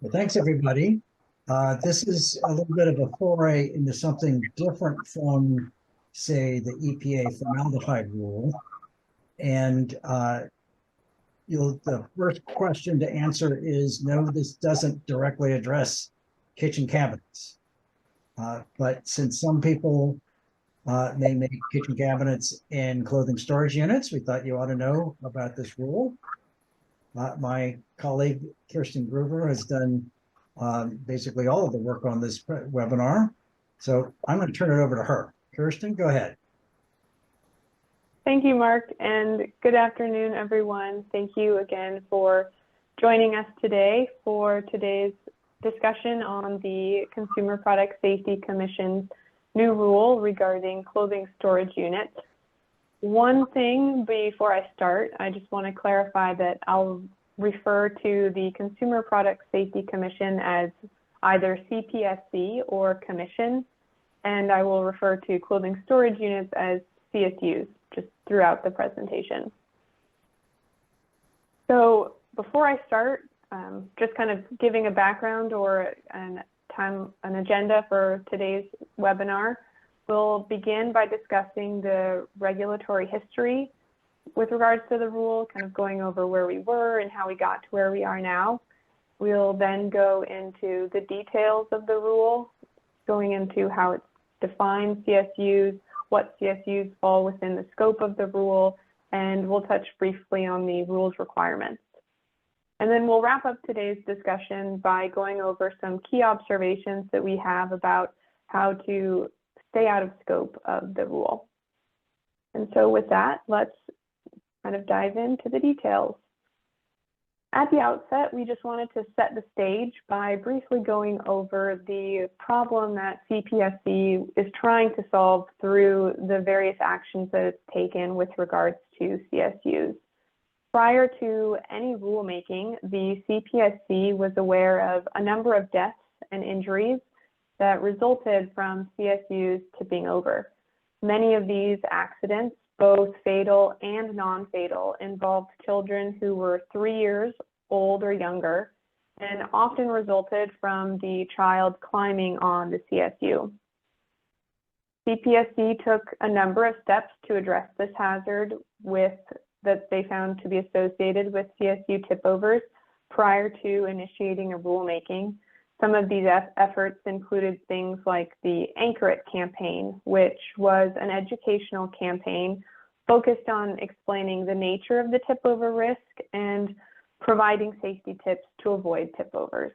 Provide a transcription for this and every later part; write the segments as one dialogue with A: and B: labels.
A: Well, thanks, everybody. This is a little bit of a foray into something different from, say, the EPA formaldehyde rule. And the first question to answer is no, this doesn't directly address kitchen cabinets. But since some people may make kitchen cabinets in clothing storage units, we thought you ought to know about this rule. My colleague, Kirsten Gruber, has done basically all of the work on this webinar. So I'm going to turn it over to her. Kirsten, go ahead.
B: Thank you, Mark, and good afternoon, everyone. Thank you again for joining us today for today's discussion on the Consumer Product Safety Commission's new rule regarding clothing storage units. One thing before I start, I just want to clarify that I'll refer to the Consumer Product Safety Commission as either CPSC or Commission, and I will refer to clothing storage units as CSUs just throughout the presentation. So before I start, just kind of giving a background or an agenda for today's webinar. We'll begin by discussing the regulatory history with regards to the rule, kind of going over where we were and how we got to where we are now. We'll then go into the details of the rule, going into how it defines CSUs, what CSUs fall within the scope of the rule, and we'll touch briefly on the rule's requirements. And then we'll wrap up today's discussion by going over some key observations that we have about how to stay out of scope of the rule. And so with that, let's kind of dive into the details. At the outset, we just wanted to set the stage by briefly going over the problem that CPSC is trying to solve through the various actions that it's taken with regards to CSUs. Prior to any rulemaking, the CPSC was aware of a number of deaths and injuries that resulted from CSUs tipping over. Many of these accidents, both fatal and non-fatal, involved children who were 3 years old or younger, and often resulted from the child climbing on the CSU. CPSC took a number of steps to address this hazard that they found to be associated with CSU tipovers prior to initiating a rulemaking. Some of these efforts included things like the Anchor It campaign, which was an educational campaign focused on explaining the nature of the tipover risk and providing safety tips to avoid tipovers.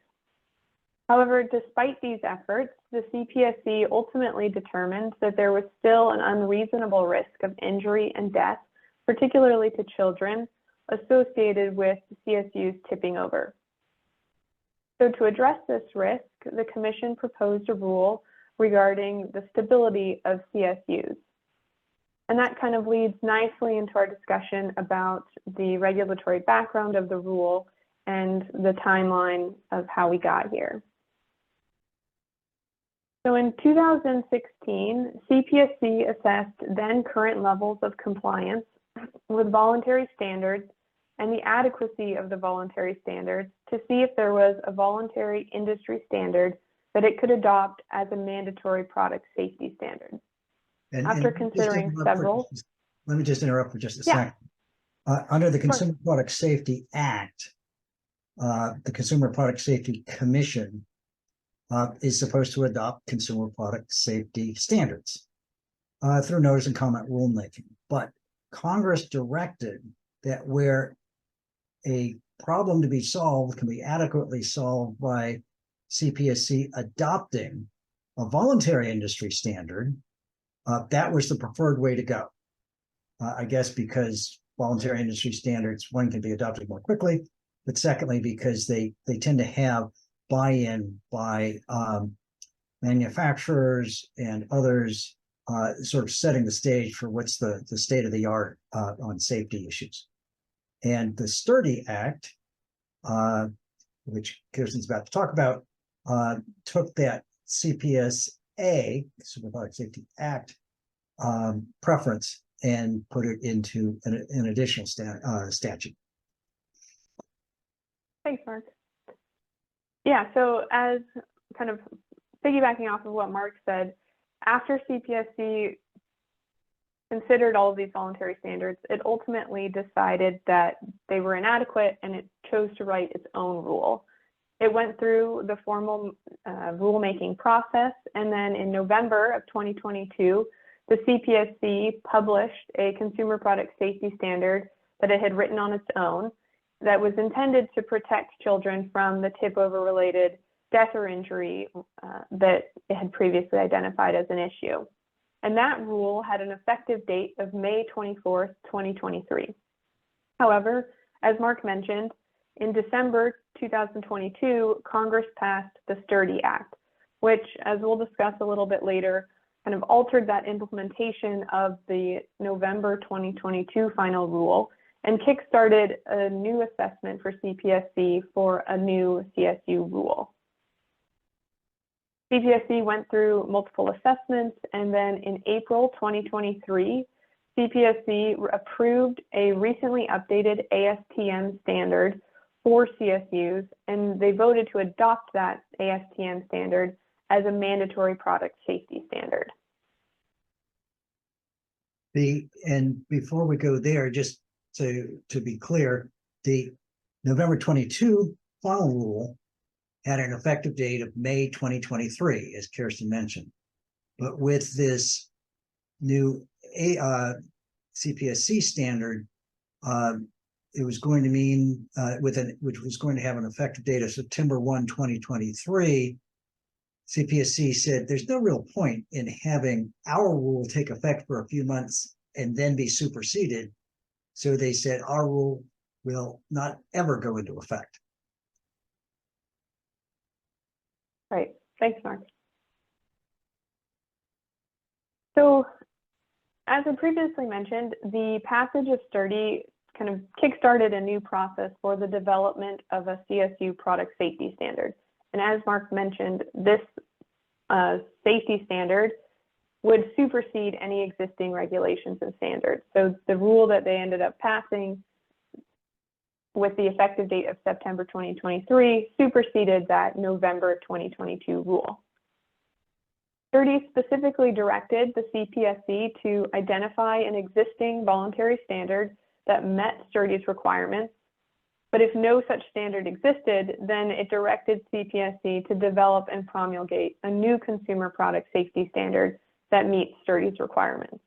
B: However, despite these efforts, the CPSC ultimately determined that there was still an unreasonable risk of injury and death, particularly to children, associated with CSUs tipping over. So to address this risk, the Commission proposed a rule regarding the stability of CSUs. And that kind of leads nicely into our discussion about the regulatory background of the rule and the timeline of how we got here. So in 2016, CPSC assessed then current levels of compliance with voluntary standards and the adequacy of the voluntary standards to see if there was a voluntary industry standard that it could adopt as a mandatory product safety standard. After considering several.
A: Let me just interrupt for just a second. Under the Consumer Product Safety Act, the Consumer Product Safety Commission is supposed to adopt consumer product safety standards through notice and comment rulemaking. But Congress directed that where a problem to be solved can be adequately solved by CPSC adopting a voluntary industry standard, that was the preferred way to go. I guess because voluntary industry standards, one, can be adopted more quickly, but secondly, because they tend to have buy-in by manufacturers and others, sort of setting the stage for what's the state of the art on safety issues. And the Sturdy Act, which Kirsten's about to talk about, took that CPSA, Consumer Product Safety Act, preference and put it into an additional statute.
B: Thanks, Mark. Yeah, so as kind of piggybacking off of what Mark said, after CPSC considered all of these voluntary standards, it ultimately decided that they were inadequate and it chose to write its own rule. It went through the formal rulemaking process, and then in November of 2022, the CPSC published a consumer product safety standard that it had written on its own that was intended to protect children from the tip-over related death or injury that it had previously identified as an issue. And that rule had an effective date of May 24th, 2023. However, as Mark mentioned, in December 2022, Congress passed the STURDY Act, which, as we'll discuss a little bit later, kind of altered that implementation of the November 2022 final rule and kickstarted a new assessment for CPSC for a new CSU rule. CPSC went through multiple assessments, and then in April 2023, CPSC approved a recently updated ASTM standard for CSUs, and they voted to adopt that ASTM standard as a mandatory product safety standard.
A: And before we go there, just to be clear, the November 22 final rule had an effective date of May 2023, as Kirsten mentioned. But with this new CPSC standard, it was going to mean, which was going to have an effective date of September 1, 2023, CPSC said there's no real point in having our rule take effect for a few months and then be superseded. So they said our rule will not ever go into effect.
B: Right. Thanks, Mark. So, as I previously mentioned, the passage of STURDY kind of kickstarted a new process for the development of a CSU product safety standard. And as Mark mentioned, this safety standard would supersede any existing regulations and standards. So the rule that they ended up passing with the effective date of September 2023 superseded that November 2022 rule. STURDY specifically directed the CPSC to identify an existing voluntary standard that met STURDY's requirements, but if no such standard existed, then it directed CPSC to develop and promulgate a new consumer product safety standard that meets STURDY's requirements.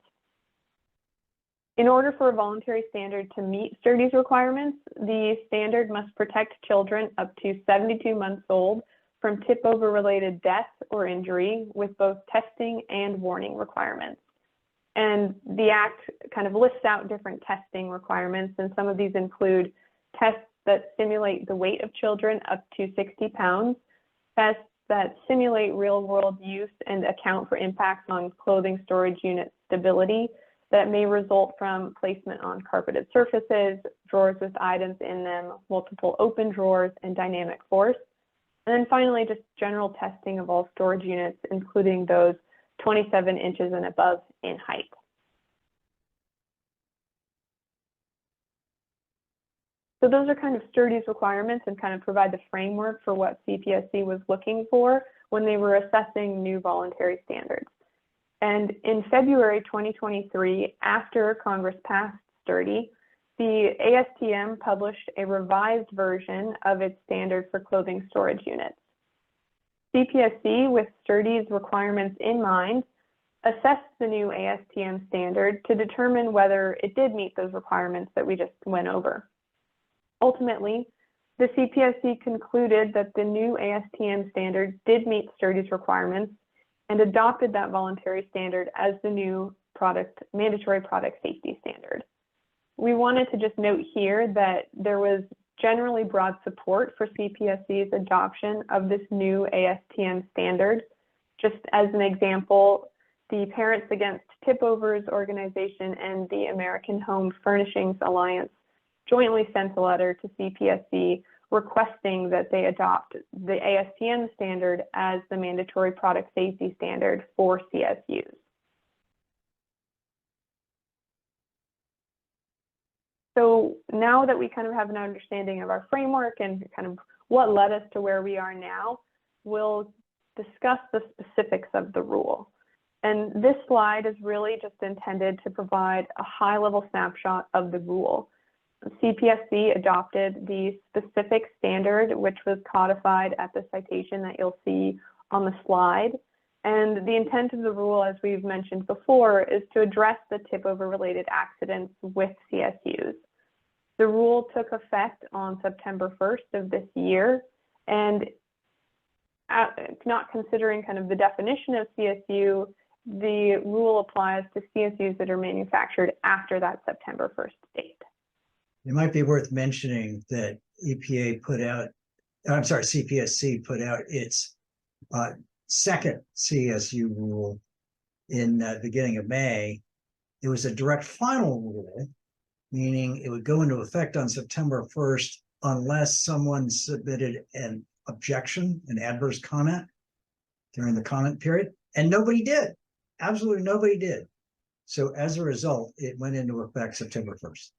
B: In order for a voluntary standard to meet STURDY's requirements, the standard must protect children up to 72 months old from tip-over related death or injury with both testing and warning requirements. And the Act kind of lists out different testing requirements, and some of these include tests that simulate the weight of children up to 60 pounds, tests that simulate real-world use and account for impacts on clothing storage unit stability that may result from placement on carpeted surfaces, drawers with items in them, multiple open drawers, and dynamic force. And then finally, just general testing of all storage units, including those 27 inches and above in height. So those are kind of STURDY's requirements and kind of provide the framework for what CPSC was looking for when they were assessing new voluntary standards. And in February 2023, after Congress passed STURDY, the ASTM published a revised version of its standard for clothing storage units. CPSC, with STURDY's requirements in mind, assessed the new ASTM standard to determine whether it did meet those requirements that we just went over. Ultimately, the CPSC concluded that the new ASTM standard did meet STURDY's requirements and adopted that voluntary standard as the new mandatory product safety standard. We wanted to just note here that there was generally broad support for CPSC's adoption of this new ASTM standard. Just as an example, the Parents Against Tip-Overs organization and the American Home Furnishings Alliance jointly sent a letter to CPSC requesting that they adopt the ASTM standard as the mandatory product safety standard for CSUs. So now that we kind of have an understanding of our framework and kind of what led us to where we are now, we'll discuss the specifics of the rule. And this slide is really just intended to provide a high-level snapshot of the rule. CPSC adopted the specific standard, which was codified at the citation that you'll see on the slide. And the intent of the rule, as we've mentioned before, is to address the tip-over related accidents with CSUs. The rule took effect on September 1st of this year, and not considering kind of the definition of CSU, the rule applies to CSUs that are manufactured after that September 1st date.
A: It might be worth mentioning that CPSC put out its second CSU rule in the beginning of May. It was a direct final rule, meaning it would go into effect on September 1st unless someone submitted an objection, an adverse comment during the comment period, and nobody did. Absolutely nobody did. So as a result, it went into effect September 1st.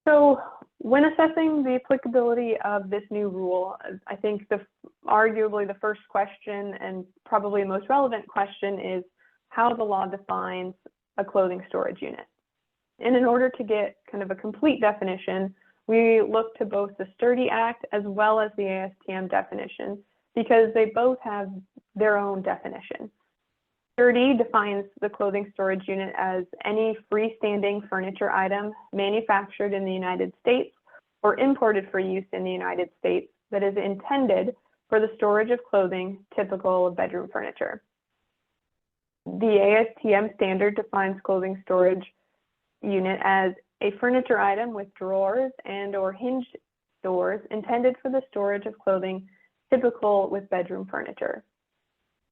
B: So when assessing the applicability of this new rule, I think arguably the first question and probably the most relevant question is how the law defines a clothing storage unit. And in order to get kind of a complete definition, we look to both the Sturdy Act as well as the ASTM definition, because they both have their own definition. Sturdy defines the clothing storage unit as any freestanding furniture item manufactured in the United States or imported for use in the United States that is intended for the storage of clothing typical of bedroom furniture. The ASTM standard defines clothing storage unit as a furniture item with drawers and or hinged doors intended for the storage of clothing typical with bedroom furniture.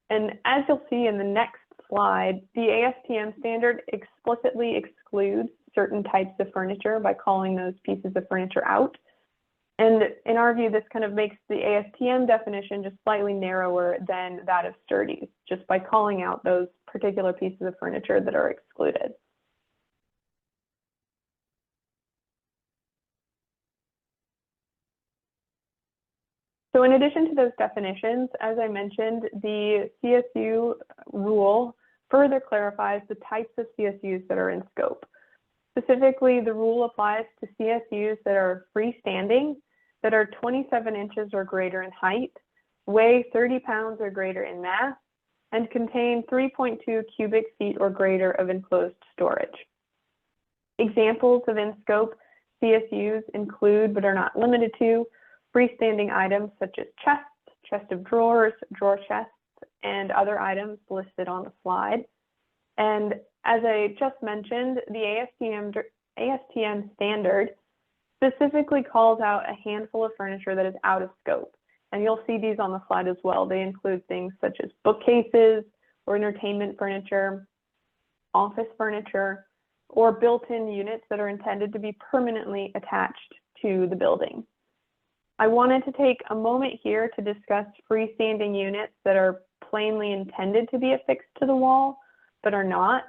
B: And as you'll see in the next slide, the ASTM standard explicitly excludes certain types of furniture by calling those pieces of furniture out. And in our view, this kind of makes the ASTM definition just slightly narrower than that of Sturdy's, just by calling out those particular pieces of furniture that are excluded. So in addition to those definitions, as I mentioned, the CSU rule further clarifies the types of CSUs that are in scope. Specifically, the rule applies to CSUs that are freestanding, that are 27 inches or greater in height, weigh 30 pounds or greater in mass, and contain 3.2 cubic feet or greater of enclosed storage. Examples of in-scope CSUs include, but are not limited to, freestanding items such as chests, chest of drawers, drawer chests, and other items listed on the slide. And as I just mentioned, the ASTM standard specifically calls out a handful of furniture that is out of scope. And you'll see these on the slide as well. They include things such as bookcases or entertainment furniture, office furniture, or built-in units that are intended to be permanently attached to the building. I wanted to take a moment here to discuss freestanding units that are plainly intended to be affixed to the wall, but are not.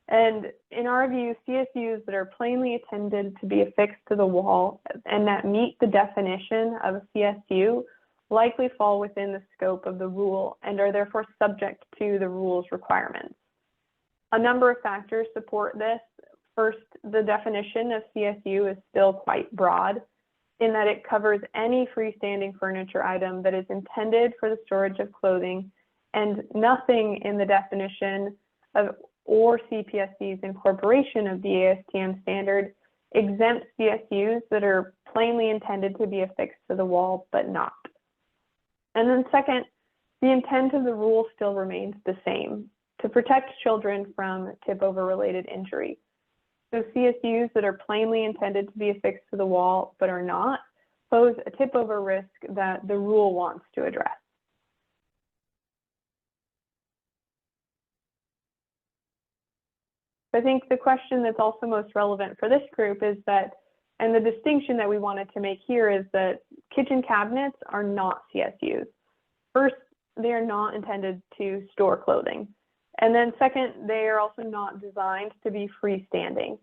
B: And in our view, CSUs that are plainly intended to be affixed to the wall and that meet the definition of a CSU likely fall within the scope of the rule and are therefore subject to the rule's requirements. A number of factors support this. First, the definition of CSU is still quite broad, in that it covers any freestanding furniture item that is intended for the storage of clothing, and nothing in the definition of or CPSC's incorporation of the ASTM standard exempts CSUs that are plainly intended to be affixed to the wall but not. And then second, the intent of the rule still remains the same, to protect children from tip-over related injury. So CSUs that are plainly intended to be affixed to the wall but are not pose a tip-over risk that the rule wants to address. I think the question that's also most relevant for this group is that, and the distinction that we wanted to make here is that kitchen cabinets are not CSUs. First, they are not intended to store clothing. And then second, they are also not designed to be freestanding.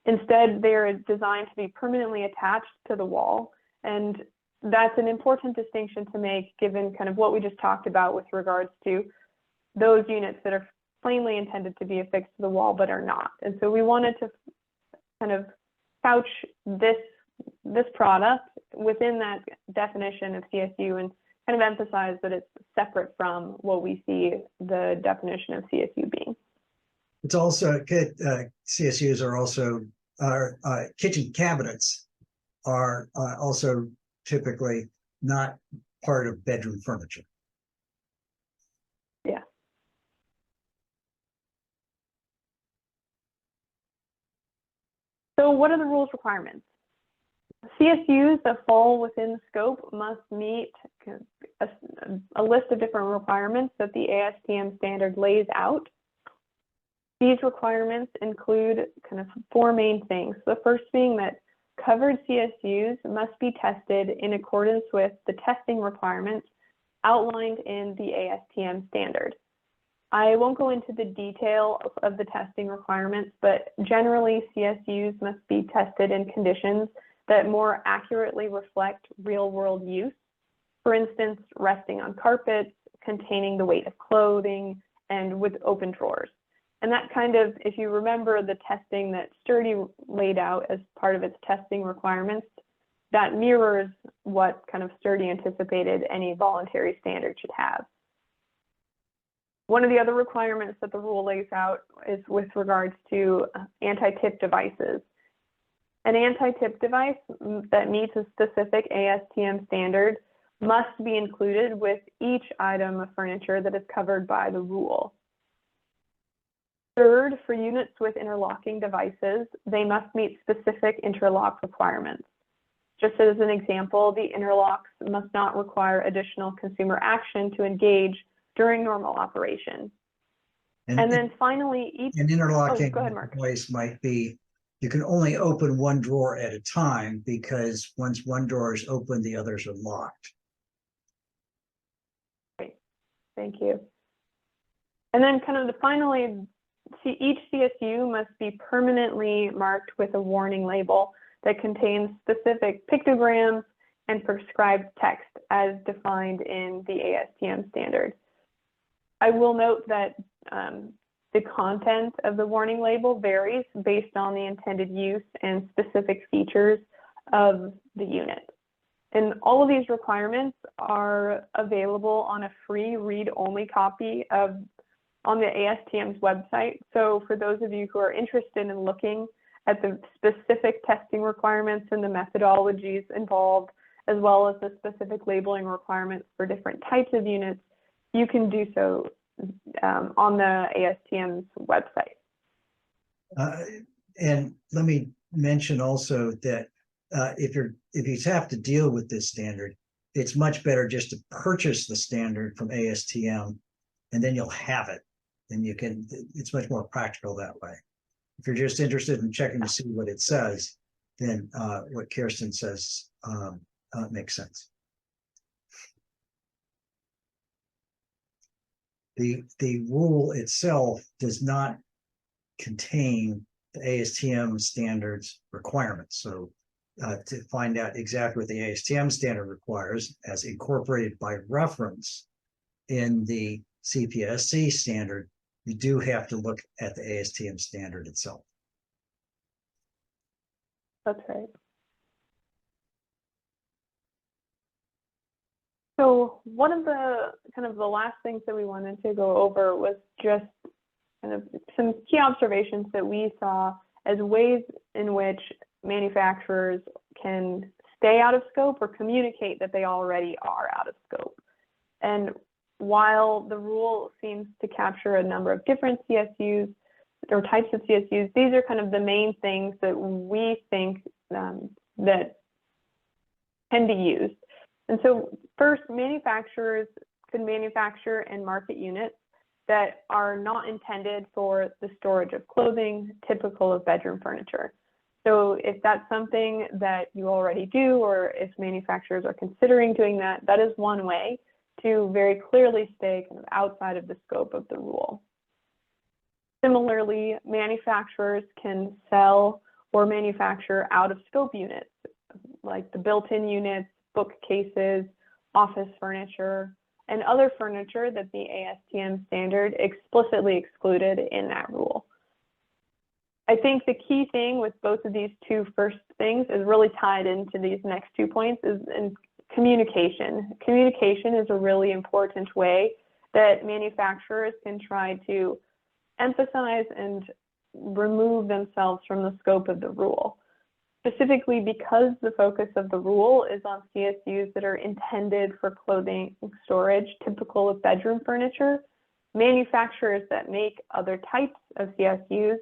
B: Instead, they're designed to be permanently attached to the wall. And that's an important distinction to make given kind of what we just talked about with regards to those units that are plainly intended to be affixed to the wall but are not. And so we wanted to kind of couch this product within that definition of CSU and kind of emphasize that it's separate from what we see the definition of CSU being.
A: It's also CSUs are also kitchen cabinets are also typically not part of bedroom furniture.
B: Yeah. So what are the rules requirements? CSUs that fall within the scope must meet a list of different requirements that the ASTM standard lays out. These requirements include kind of four main things. The first being that covered CSUs must be tested in accordance with the testing requirements outlined in the ASTM standard. I won't go into the detail of the testing requirements, but generally CSUs must be tested in conditions that more accurately reflect real-world use. For instance, resting on carpets, containing the weight of clothing, and with open drawers. And that kind of, if you remember the testing that Sturdy laid out as part of its testing requirements, that mirrors what kind of Sturdy anticipated any voluntary standard should have. One of the other requirements that the rule lays out is with regards to anti-tip devices. An anti-tip device that meets a specific ASTM standard must be included with each item of furniture that is covered by the rule. Third, for units with interlocking devices, they must meet specific interlock requirements. Just as an example, the interlocks must not require additional consumer action to engage during normal operation. And then finally,
A: an interlocking
B: go ahead, Mark.
A: device might be, you can only open one drawer at a time because once one drawer is open, the others are locked.
B: Great, thank you. And then kind of finally, each CSU must be permanently marked with a warning label that contains specific pictograms and prescribed text as defined in the ASTM standard. I will note that the content of the warning label varies based on the intended use and specific features of the unit. And all of these requirements are available on a free read-only copy on the ASTM's website. So for those of you who are interested in looking at the specific testing requirements and the methodologies involved, as well as the specific labeling requirements for different types of units, you can do so on the ASTM's website.
A: And let me mention also that if you have to deal with this standard, it's much better just to purchase the standard from ASTM, and then you'll have it, and you can. It's much more practical that way. If you're just interested in checking to see what it says, then what Kirsten says makes sense. The rule itself does not contain the ASTM standards requirements. So to find out exactly what the ASTM standard requires as incorporated by reference in the CPSC standard, you do have to look at the ASTM standard itself.
B: That's right. So one of the kind of the last things that we wanted to go over was just kind of some key observations that we saw as ways in which manufacturers can stay out of scope or communicate that they already are out of scope. And while the rule seems to capture a number of different CSUs or types of CSUs, these are kind of the main things that we think that can be used. And so first, manufacturers can manufacture and market units that are not intended for the storage of clothing typical of bedroom furniture. So if that's something that you already do, or if manufacturers are considering doing that, that is one way to very clearly stay kind of outside of the scope of the rule. Similarly, manufacturers can sell or manufacture out-of-scope units, like the built-in units, bookcases, office furniture, and other furniture that the ASTM standard explicitly excluded in that rule. I think the key thing with both of these two first things is really tied into these next 2 points is in communication. Communication is a really important way that manufacturers can try to emphasize and remove themselves from the scope of the rule. Specifically because the focus of the rule is on CSUs that are intended for clothing storage, typical of bedroom furniture, manufacturers that make other types of CSUs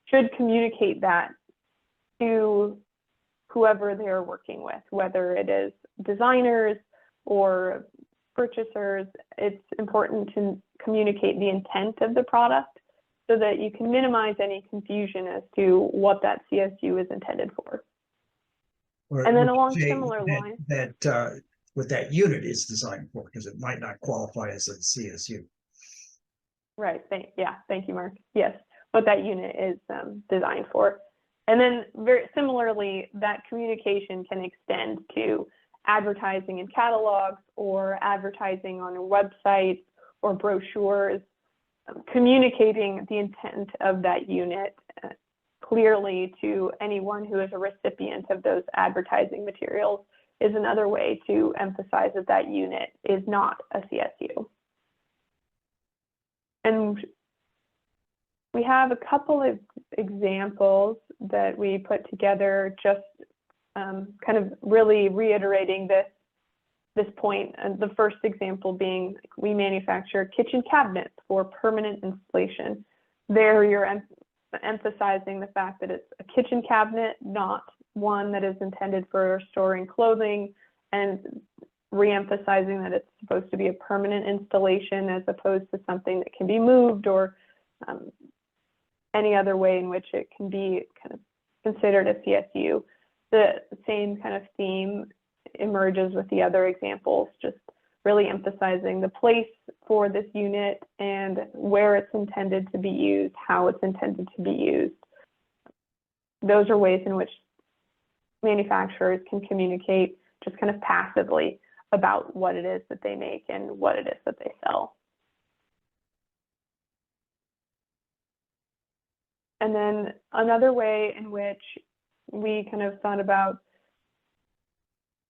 B: should communicate that to whoever they're working with, whether it is designers or purchasers. It's important to communicate the intent of the product so that you can minimize any confusion as to what that CSU is intended for. And then along similar lines,
A: what that unit is designed for, because it might not qualify as a CSU.
B: Right. Thank you, Mark. Yes, what that unit is designed for. And then very similarly, that communication can extend to advertising in catalogs or advertising on a website or brochures. Communicating the intent of that unit clearly to anyone who is a recipient of those advertising materials is another way to emphasize that that unit is not a CSU. And we have a couple of examples that we put together, just kind of really reiterating this point. And the first example being we manufacture kitchen cabinets for permanent installation. There you're emphasizing the fact that it's a kitchen cabinet, not one that is intended for storing clothing, and re-emphasizing that it's supposed to be a permanent installation as opposed to something that can be moved or any other way in which it can be kind of considered a CSU. The same kind of theme emerges with the other examples, just really emphasizing the place for this unit and where it's intended to be used, how it's intended to be used. Those are ways in which manufacturers can communicate just kind of passively about what it is that they make and what it is that they sell. And then another way in which we kind of thought about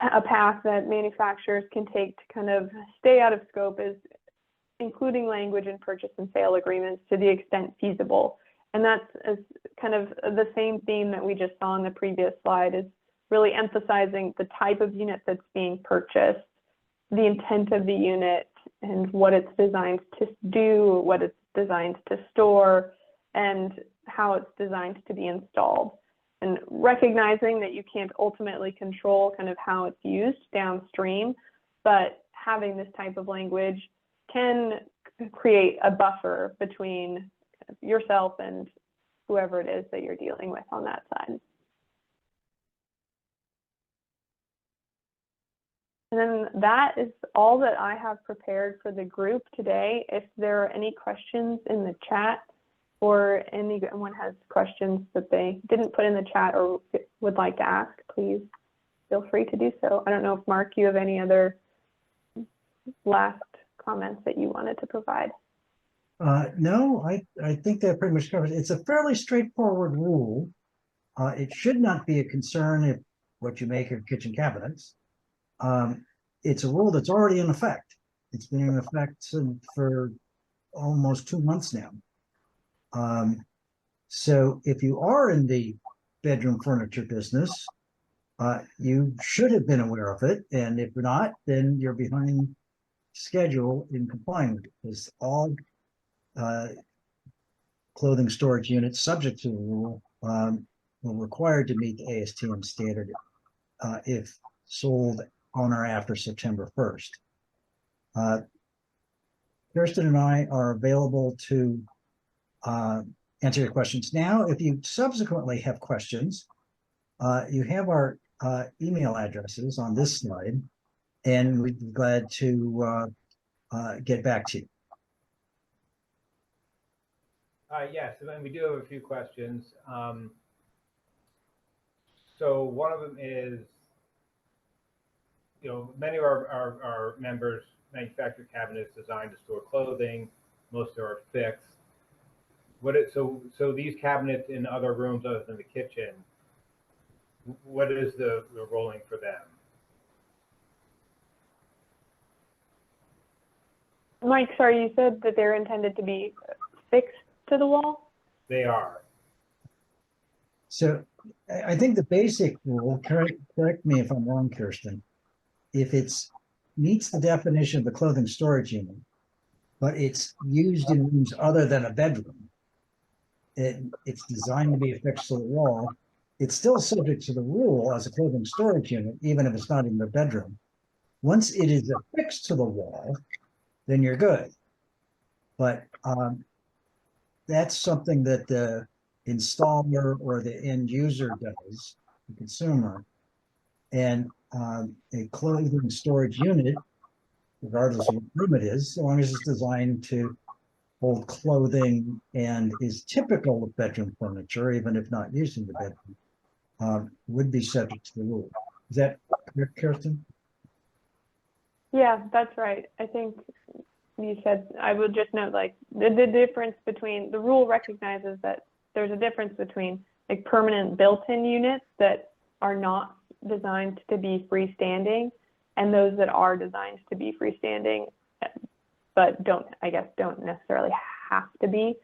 B: a path that manufacturers can take to kind of stay out of scope is including language in purchase and sale agreements to the extent feasible. And that's kind of the same theme that we just saw on the previous slide, is really emphasizing the type of unit that's being purchased, the intent of the unit, and what it's designed to do, what it's designed to store, and how it's designed to be installed. And recognizing that you can't ultimately control kind of how it's used downstream, but having this type of language can create a buffer between yourself and whoever it is that you're dealing with on that side. And then that is all that I have prepared for the group today. If there are any questions in the chat, or anyone has questions that they didn't put in the chat or would like to ask, please feel free to do so. I don't know if Mark, you have any other last comments that you wanted to provide.
A: No, I think that pretty much covers it. It's a fairly straightforward rule. It should not be a concern if what you make are kitchen cabinets. It's a rule that's already in effect. It's been in effect for almost 2 months now. So if you are in the bedroom furniture business, you should have been aware of it. And if you're not, then you're behind schedule in complying with it, because all clothing storage units subject to the rule were required to meet the ASTM standard if sold on or after September 1st. Kirsten and I are available to answer your questions now. If you subsequently have questions, you have our email addresses on this slide, and we'd be glad to get back to you.
C: Yes, and then we do have a few questions. So one of them is, many of our members manufacture cabinets designed to store clothing. Most are fixed. So these cabinets in other rooms other than the kitchen, what is the rolling for them?
B: Mike, sorry, you said that they're intended to be fixed to the wall?
C: They are.
A: So I think the basic rule, correct me if I'm wrong, Kirsten, if it's meets the definition of the clothing storage unit, but it's used in rooms other than a bedroom, it's designed to be affixed to the wall, it's still subject to the rule as a clothing storage unit, even if it's not in the bedroom. Once it is affixed to the wall, then you're good. But that's something that the installer or the end user does, the consumer. And a clothing storage unit, regardless of what room it is, so long as it's designed to hold clothing and is typical of bedroom furniture, even if not used in the bedroom, would be subject to the rule. Is that correct, Kirsten?
B: Yeah, that's right. I think you said, I would just note, like, the difference between, the rule recognizes that there's a difference between like permanent built-in units that are not designed to be freestanding and those that are designed to be freestanding, but don't necessarily have to be,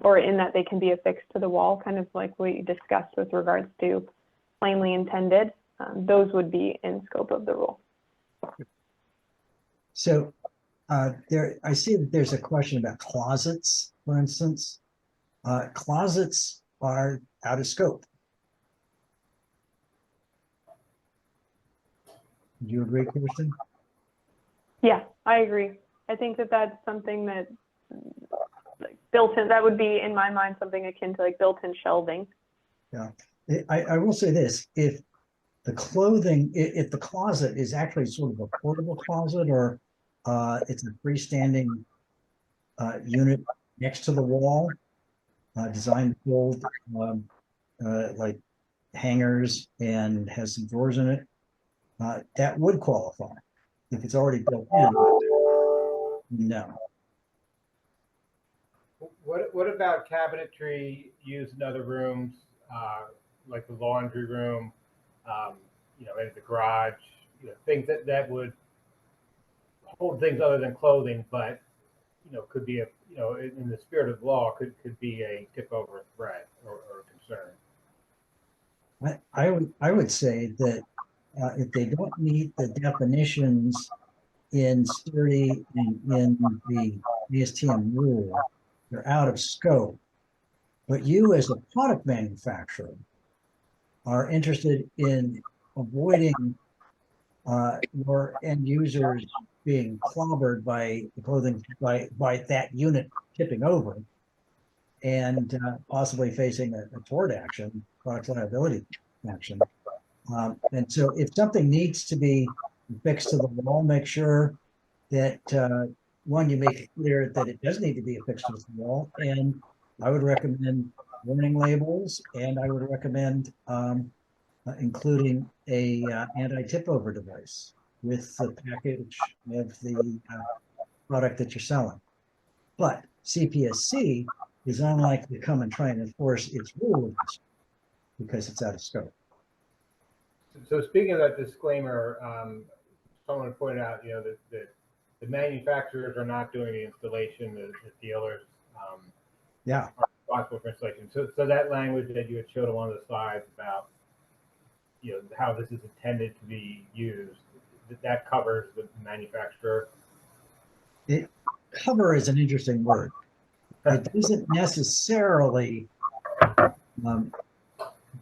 B: or in that they can be affixed to the wall, kind of like we discussed with regards to plainly intended. Those would be in scope of the rule.
A: So I see that there's a question about closets, for instance. Closets are out of scope. Do you agree, Kirsten?
B: Yeah, I agree. I think that that's something that, like, built-in, that would be, in my mind, something akin to like built-in shelving.
A: Yeah, I will say this: if the clothing, if the closet is actually sort of a portable closet, or it's a freestanding unit next to the wall, designed to hold like hangers and has some drawers in it, that would qualify. If it's already built in, no.
C: What about cabinetry used in other rooms, like the laundry room, in the garage, things that would hold things other than clothing, but could be in the spirit of law, could be a tip over threat or concern.
A: I would say that if they don't meet the definitions in STIRI and in the ASTM rule, they're out of scope. But you, as a product manufacturer, are interested in avoiding your end users being clobbered by the clothing, by that unit tipping over, and possibly facing a tort action, product liability action. And so if something needs to be fixed to the wall, make sure that one, you make it clear that it does need to be affixed to the wall. And I would recommend warning labels, and I would recommend including a anti-tip over device with the package of the product that you're selling. But CPSC is unlikely to come and try and enforce its rules because it's out of scope.
C: So speaking of that disclaimer, someone pointed out, that the manufacturers are not doing the installation, the dealers
A: Yeah,
C: are responsible for installation. So that language that you had showed on one of the slides about, how this is intended to be used, that covers the manufacturer.
A: Cover is an interesting word. It doesn't necessarily,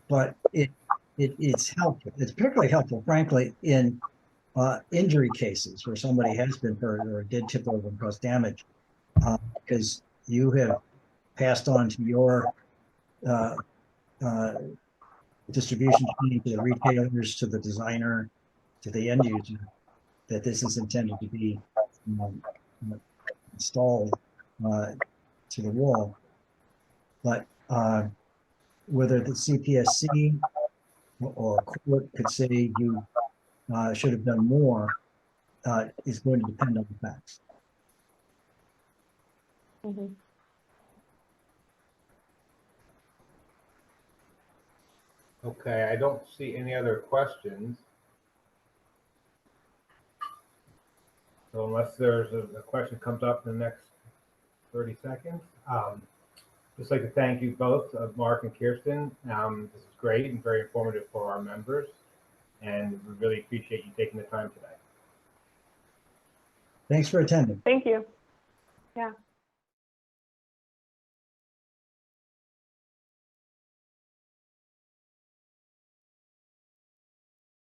A: but it's helpful. It's particularly helpful, frankly, in injury cases where somebody has been hurt or did tip over and cause damage, because you have passed on to your distribution chain, to the retailers, to the designer, to the end user, that this is intended to be installed to the wall. But whether the CPSC or a court could say you should have done more is going to depend on the facts.
B: Mhm.
C: Okay, I don't see any other questions. So unless there's a question comes up in the next 30 seconds, just like to thank you both, Mark and Kirsten. This is great and very informative for our members, and we really appreciate you taking the time today.
A: Thanks for attending.
B: Thank you. Yeah.